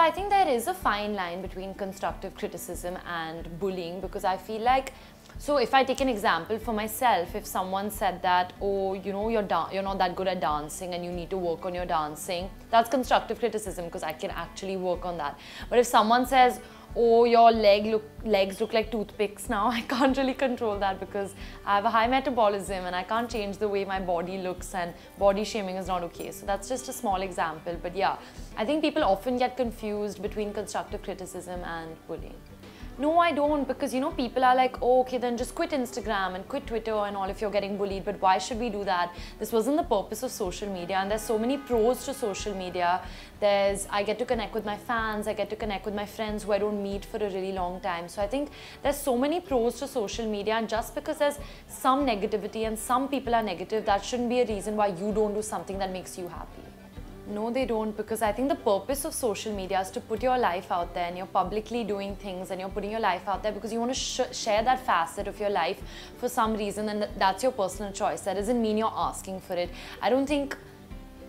I think there is a fine line between constructive criticism and bullying, because I feel like, so if I take an example for myself, if someone said that, oh, you know, you're not that good at dancing and you need to work on your dancing, that's constructive criticism because I can actually work on that. But if someone says, oh, your legs look like toothpicks now, I can't really control that because I have a high metabolism and I can't change the way my body looks, and body shaming is not okay. So that's just a small example. But yeah, I think people often get confused between constructive criticism and bullying. No, I don't, because you know, people are like, oh, okay, then just quit Instagram and quit Twitter and all if you're getting bullied. But why should we do that? This wasn't the purpose of social media, and there's so many pros to social media. I get to connect with my fans, I get to connect with my friends who I don't meet for a really long time. So I think there's so many pros to social media, and just because there's some negativity and some people are negative, that shouldn't be a reason why you don't do something that makes you happy. No, they don't, because I think the purpose of social media is to put your life out there, and you're publicly doing things and you're putting your life out there because you want to share that facet of your life for some reason, and that's your personal choice. That doesn't mean you're asking for it. I don't think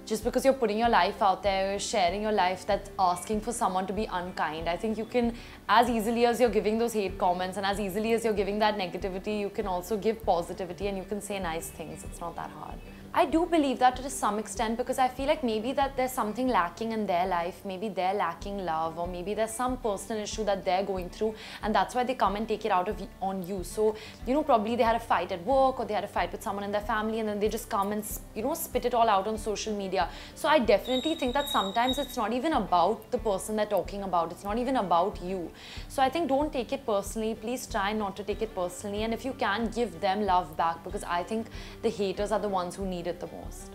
just because you're putting your life out there, you're sharing your life, that's asking for someone to be unkind. I think you can, as easily as you're giving those hate comments and as easily as you're giving that negativity, you can also give positivity and you can say nice things. It's not that hard. I do believe that to some extent, because I feel like maybe that there's something lacking in their life, maybe they're lacking love, or maybe there's some personal issue that they're going through, and that's why they come and take it out on you. So, you know, probably they had a fight at work or they had a fight with someone in their family, and then they just come and, you know, spit it all out on social media. So I definitely think that sometimes it's not even about the person they're talking about, it's not even about you. So I think don't take it personally. Please try not to take it personally, and if you can, give them love back, because I think the haters are the ones who need it the most.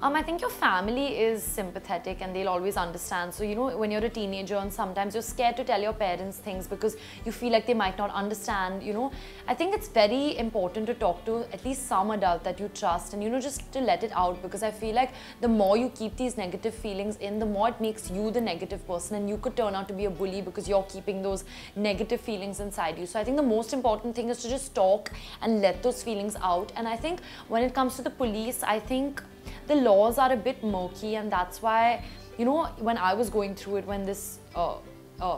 I think your family is sympathetic and they'll always understand. So, you know, when you're a teenager and sometimes you're scared to tell your parents things because you feel like they might not understand, you know, I think it's very important to talk to at least some adult that you trust, and, you know, just to let it out, because I feel like the more you keep these negative feelings in, the more it makes you the negative person, and you could turn out to be a bully because you're keeping those negative feelings inside you. So I think the most important thing is to just talk and let those feelings out. And I think when it comes to the police, I think the laws are a bit murky, and that's why, you know, when I was going through it, when this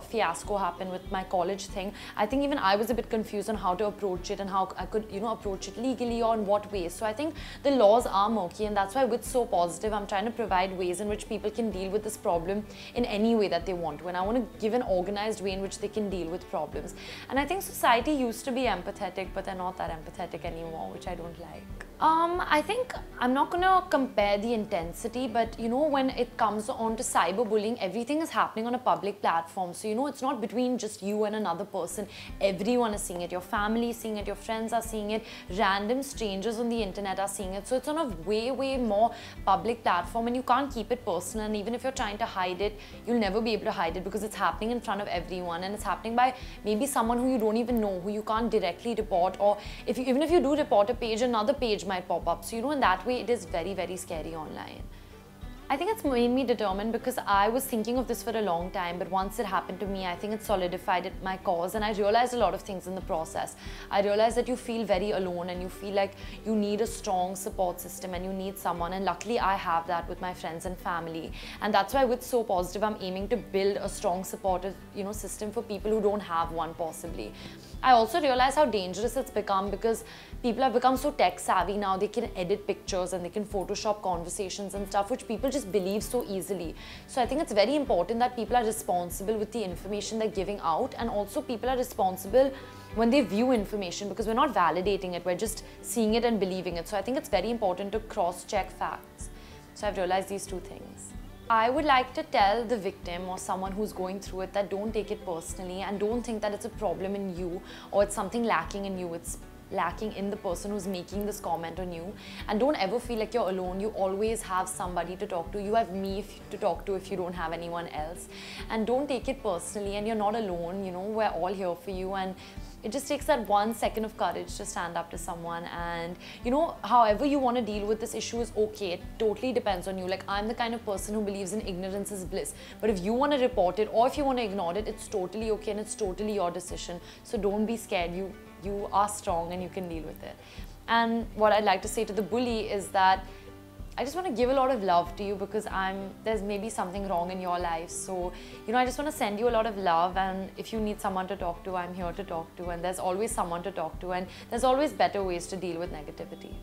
fiasco happened with my college thing, I think even I was a bit confused on how to approach it and how I could, you know, approach it legally or in what ways. So I think the laws are murky, and that's why with So Positive, I'm trying to provide ways in which people can deal with this problem in any way that they want to, and I want to give an organized way in which they can deal with problems. And I think society used to be empathetic, but they're not that empathetic anymore, which I don't like. I think I'm not going to compare the intensity, but, you know, when it comes on to cyberbullying, everything is happening on a public platform. So, you know, it's not between just you and another person. Everyone is seeing it. Your family is seeing it. Your friends are seeing it. Random strangers on the internet are seeing it. So it's on a way more public platform, and you can't keep it personal. And even if you're trying to hide it, you'll never be able to hide it, because it's happening in front of everyone, and it's happening by maybe someone who you don't even know, who you can't directly report, or even if you do report a page, another page might pop up. So, you know, in that way, it is very scary online. I think it's made me determined, because I was thinking of this for a long time, but once it happened to me, I think it solidified my cause, and I realized a lot of things in the process. I realized that you feel very alone, and you feel like you need a strong support system, and you need someone, and luckily I have that with my friends and family. And that's why with So Positive, I'm aiming to build a strong supportive, you know, system for people who don't have one possibly. I also realized how dangerous it's become, because people have become so tech savvy now. They can edit pictures and they can Photoshop conversations and stuff, which people just believe so easily. So I think it's very important that people are responsible with the information they're giving out, and also people are responsible when they view information, because we're not validating it, we're just seeing it and believing it. So I think it's very important to cross-check facts. So I've realized these two things. I would like to tell the victim or someone who's going through it that don't take it personally, and don't think that it's a problem in you or it's something lacking in you. It's lacking in the person who's making this comment on you. And don't ever feel like you're alone. You always have somebody to talk to. You have me to talk to if you don't have anyone else. And don't take it personally, and you're not alone. You know, we're all here for you, and it just takes that 1 second of courage to stand up to someone. And, you know, however you want to deal with this issue is okay. It totally depends on you. Like, I'm the kind of person who believes in ignorance is bliss. But if you want to report it or if you want to ignore it, it's totally okay, and it's totally your decision. So don't be scared. You are strong and you can deal with it. And what I'd like to say to the bully is that I just want to give a lot of love to you because there's maybe something wrong in your life. So, you know, I just want to send you a lot of love, and if you need someone to talk to, I'm here to talk to, and there's always someone to talk to, and there's always better ways to deal with negativity.